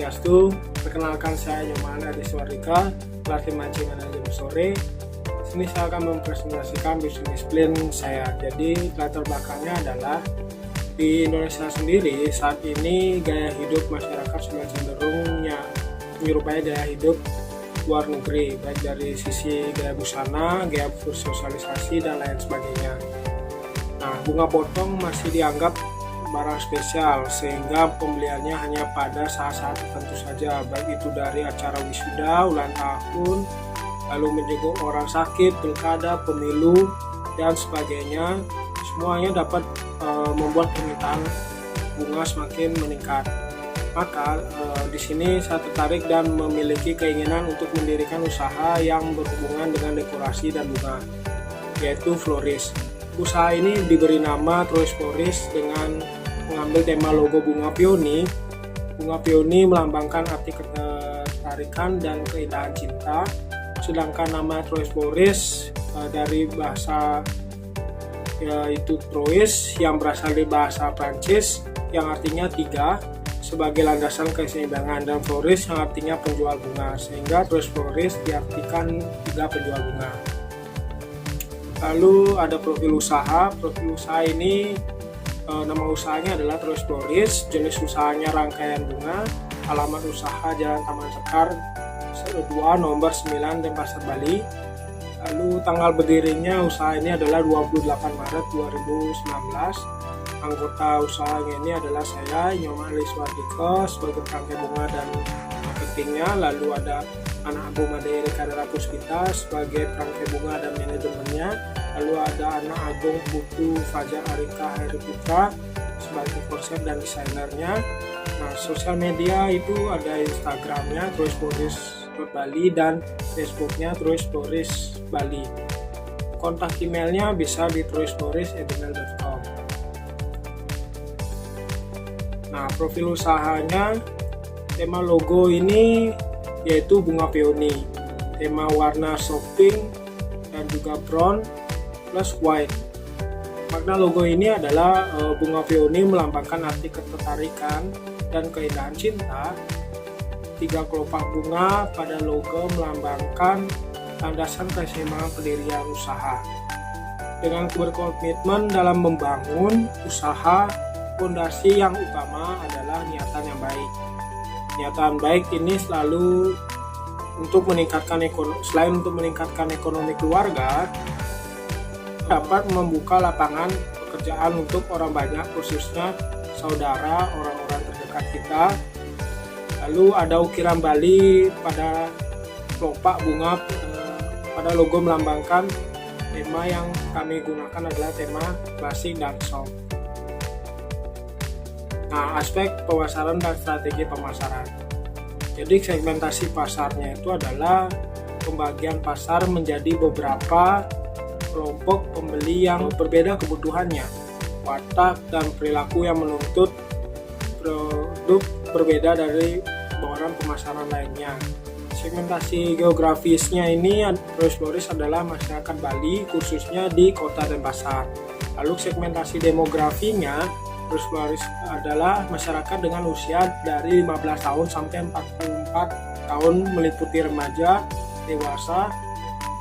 Swastiastu. Perkenalkan, saya Nyoman Adiswardika, pelatih mancing manajemen sore. Sini saya akan mempresentasikan bisnis plan saya. Jadi latar belakangnya adalah di Indonesia sendiri saat ini gaya hidup masyarakat sudah cenderungnya menyerupai gaya hidup luar negeri, baik dari sisi gaya busana, gaya bersosialisasi, dan lain sebagainya. Nah, bunga potong masih dianggap barang spesial sehingga pembeliannya hanya pada saat-saat tertentu saja, baik itu dari acara wisuda, ulang tahun, lalu menjenguk orang sakit, pilkada, pemilu, dan sebagainya. Semuanya dapat membuat permintaan bunga semakin meningkat. Maka di sini saya tertarik dan memiliki keinginan untuk mendirikan usaha yang berhubungan dengan dekorasi dan bunga, yaitu florist. Usaha ini diberi nama Trois Florist dengan mengambil tema logo bunga peony. Bunga peony melambangkan arti ketertarikan dan keindahan cinta, sedangkan nama Trois Florist dari bahasa yaitu Trois yang berasal dari bahasa Prancis yang artinya tiga sebagai landasan keseimbangan, dan Florist yang artinya penjual bunga, sehingga Trois Florist diartikan tiga penjual bunga. Lalu ada profil usaha. Profil usaha ini nama usahanya adalah Trois Florist, jenis usahanya rangkaian bunga, alamat usaha Jalan Taman Sekar 2 nomor 9 Denpasar, Bali. Lalu tanggal berdirinya usaha ini adalah 28 Maret 2019. Anggota usahanya ini adalah saya, Nyoman Adiswardika, sebagai perangkai bunga dan marketingnya. Lalu ada Anak Agung Madayere Kadara Puspita sebagai perangkai bunga dan manajemennya. Lalu ada Anak Agung Putu Fajar Arika Heri Putra sebagai konsep dan desainernya. Nah, sosial media itu ada Instagramnya Trois Florist Bali dan Facebooknya Trois Florist Bali. Kontak emailnya bisa di troisflorist@gmail.com. Nah, profil usahanya, tema logo ini yaitu bunga peony, tema warna soft pink dan juga brown plus white. Makna logo ini adalah bunga peony melambangkan arti ketertarikan dan keindahan cinta. 3 kelopak bunga pada logo melambangkan landasan keseimbangan pendirian usaha. Dengan berkomitmen dalam membangun usaha, fondasi yang utama adalah niatan yang baik. Niatan baik ini selalu untuk meningkatkan selain untuk meningkatkan ekonomi keluarga, dapat membuka lapangan pekerjaan untuk orang banyak, khususnya saudara, orang-orang terdekat kita. Lalu ada ukiran Bali pada kelopak bunga, pada logo melambangkan tema yang kami gunakan adalah tema klasik dan soft. Nah, aspek pemasaran dan strategi pemasaran. Jadi segmentasi pasarnya itu adalah pembagian pasar menjadi beberapa kelompok pembeli yang berbeda kebutuhannya, watak dan perilaku yang menuntut produk berbeda dari orang pemasaran lainnya. Segmentasi geografisnya ini Trois Florist adalah masyarakat Bali, khususnya di Kota Denpasar. Lalu segmentasi demografinya, Trois Florist adalah masyarakat dengan usia dari 15 tahun sampai 44 tahun meliputi remaja, dewasa,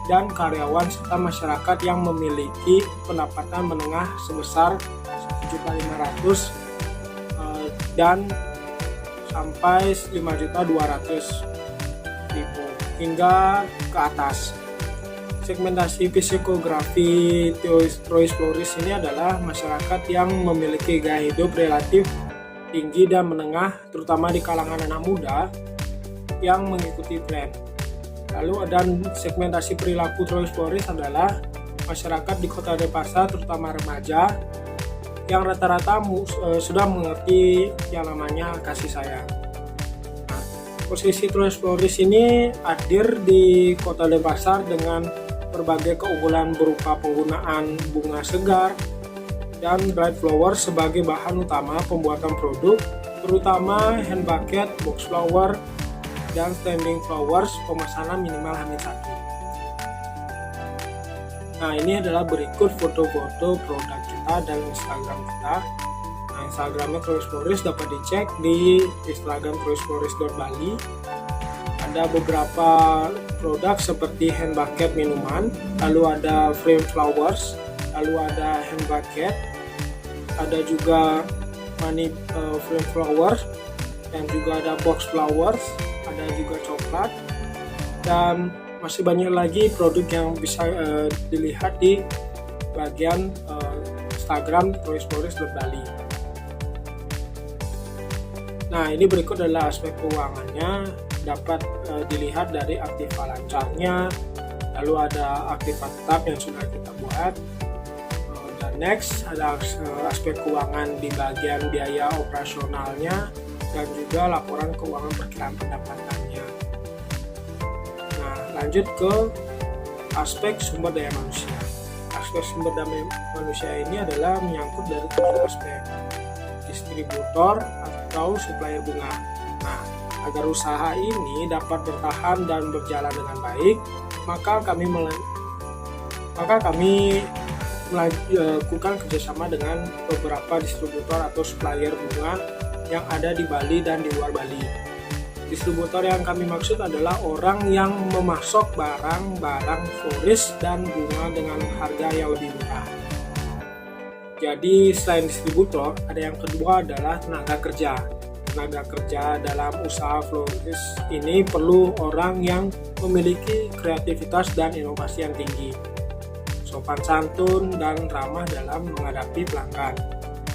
dan karyawan, serta masyarakat yang memiliki pendapatan menengah sebesar 1.500.000 dan sampai 5.200.000 hingga ke atas. Segmentasi psikografi Trois Florist ini adalah masyarakat yang memiliki gaya hidup relatif tinggi dan menengah, terutama di kalangan anak muda yang mengikuti tren. Lalu ada segmentasi perilaku Trois Florist adalah masyarakat di Kota Denpasar, terutama remaja, yang rata-rata sudah mengerti yang namanya kasih sayang. Nah, posisi Trois Florist ini hadir di Kota Denpasar dengan berbagai keunggulan berupa penggunaan bunga segar dan dried flower sebagai bahan utama pembuatan produk, terutama hand bucket, box flower, dan standing flowers, pemesanan minimal H-1. Nah, ini adalah berikut foto-foto produk kita dan Instagram kita. Nah, Instagramnya Troyes Flores dapat dicek di Instagram troyesflores.bali. Ada beberapa produk seperti hand bucket minuman, lalu ada frame flowers, lalu ada hand bucket, ada juga money frame flowers, dan juga ada box flowers, ada juga coklat, dan masih banyak lagi produk yang bisa dilihat di bagian Instagram troyesflores.bali. Nah, ini berikut adalah aspek keuangannya, dapat dilihat dari aktiva lancarnya, lalu ada aktiva tetap yang sudah kita buat, dan next ada aspek keuangan di bagian biaya operasionalnya, dan juga laporan keuangan perkiraan pendapatannya. Nah, lanjut ke aspek sumber daya manusia. Aspek sumber daya manusia ini adalah menyangkut dari 7 aspek: distributor atau supplier bunga. Nah, agar usaha ini dapat bertahan dan berjalan dengan baik, maka kami melakukan kerjasama dengan beberapa distributor atau supplier bunga yang ada di Bali dan di luar Bali. Distributor yang kami maksud adalah orang yang memasok barang-barang florist dan bunga dengan harga yang lebih murah. Jadi selain distributor, ada yang kedua adalah tenaga kerja. Tenaga kerja dalam usaha florist ini perlu orang yang memiliki kreativitas dan inovasi yang tinggi, sopan santun dan ramah dalam menghadapi pelanggan,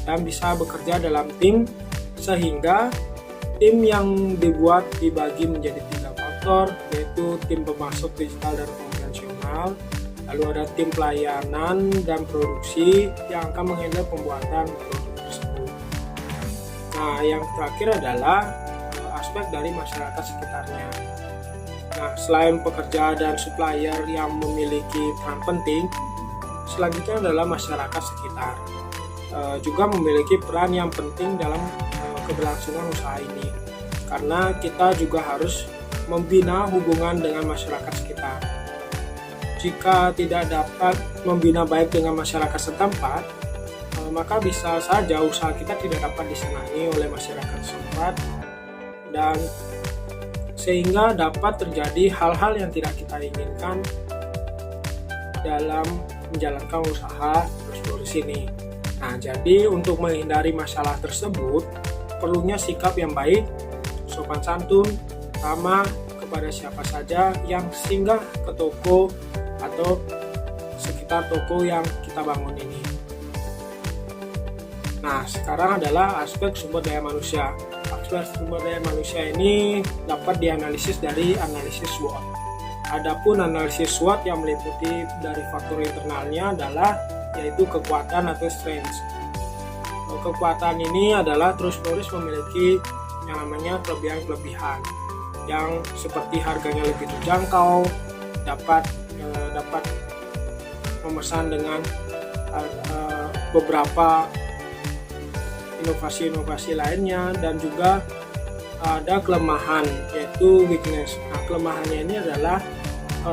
dan bisa bekerja dalam tim, sehingga tim yang dibuat dibagi menjadi 3 faktor, yaitu tim pemasok digital dan konvensional, lalu ada tim pelayanan dan produksi yang akan menghandle pembuatan produk tersebut. Nah, yang terakhir adalah aspek dari masyarakat sekitarnya. Nah, selain pekerja dan supplier yang memiliki peran penting, selanjutnya adalah masyarakat sekitar. Juga memiliki peran yang penting dalam keberlangsungan usaha ini, karena kita juga harus membina hubungan dengan masyarakat sekitar. Jika tidak dapat membina baik dengan masyarakat setempat, maka bisa saja usaha kita tidak dapat disenangi oleh masyarakat setempat, dan sehingga dapat terjadi hal-hal yang tidak kita inginkan dalam menjalankan usaha Flores ini. Nah, jadi untuk menghindari masalah tersebut, perlunya sikap yang baik, sopan santun, ramah kepada siapa saja yang singgah ke toko atau sekitar toko yang kita bangun ini. Nah, sekarang adalah aspek sumber daya manusia. Aspek sumber daya manusia ini dapat dianalisis dari analisis SWOT. Adapun analisis SWOT yang meliputi dari faktor internalnya adalah yaitu kekuatan atau strength. Kekuatan ini adalah Flores memiliki yang namanya kelebihan-kelebihan yang seperti harganya lebih terjangkau, dapat memesan dengan beberapa inovasi-inovasi lainnya, dan juga ada kelemahan yaitu weakness. Nah, kelemahannya ini adalah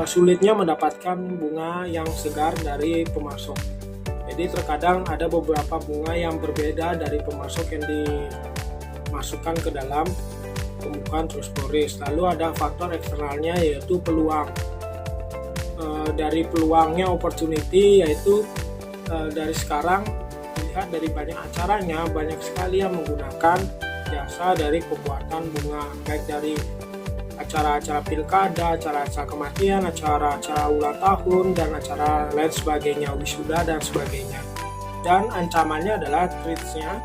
sulitnya mendapatkan bunga yang segar dari pemasok. Jadi terkadang ada beberapa bunga yang berbeda dari pemasok yang dimasukkan ke dalam pembukaan Flores. Lalu ada faktor eksternalnya yaitu peluang. Dari peluangnya opportunity, yaitu dari sekarang dilihat dari banyak acaranya, banyak sekali yang menggunakan jasa dari pembuatan bunga, baik dari acara-acara pilkada, acara-acara kematian, acara-acara ulang tahun, dan acara lain sebagainya, wisuda dan sebagainya. Dan ancamannya adalah threats-nya,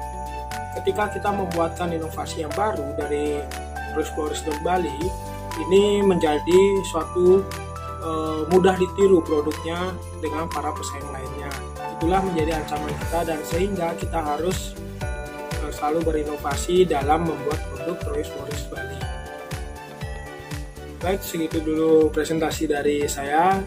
ketika kita membuatkan inovasi yang baru dari Flores.Bali, ini menjadi suatu mudah ditiru produknya dengan para pesaing lainnya. Itulah menjadi ancaman kita, dan sehingga kita harus selalu berinovasi dalam membuat produk Flores Bali. Baik, segitu dulu presentasi dari saya.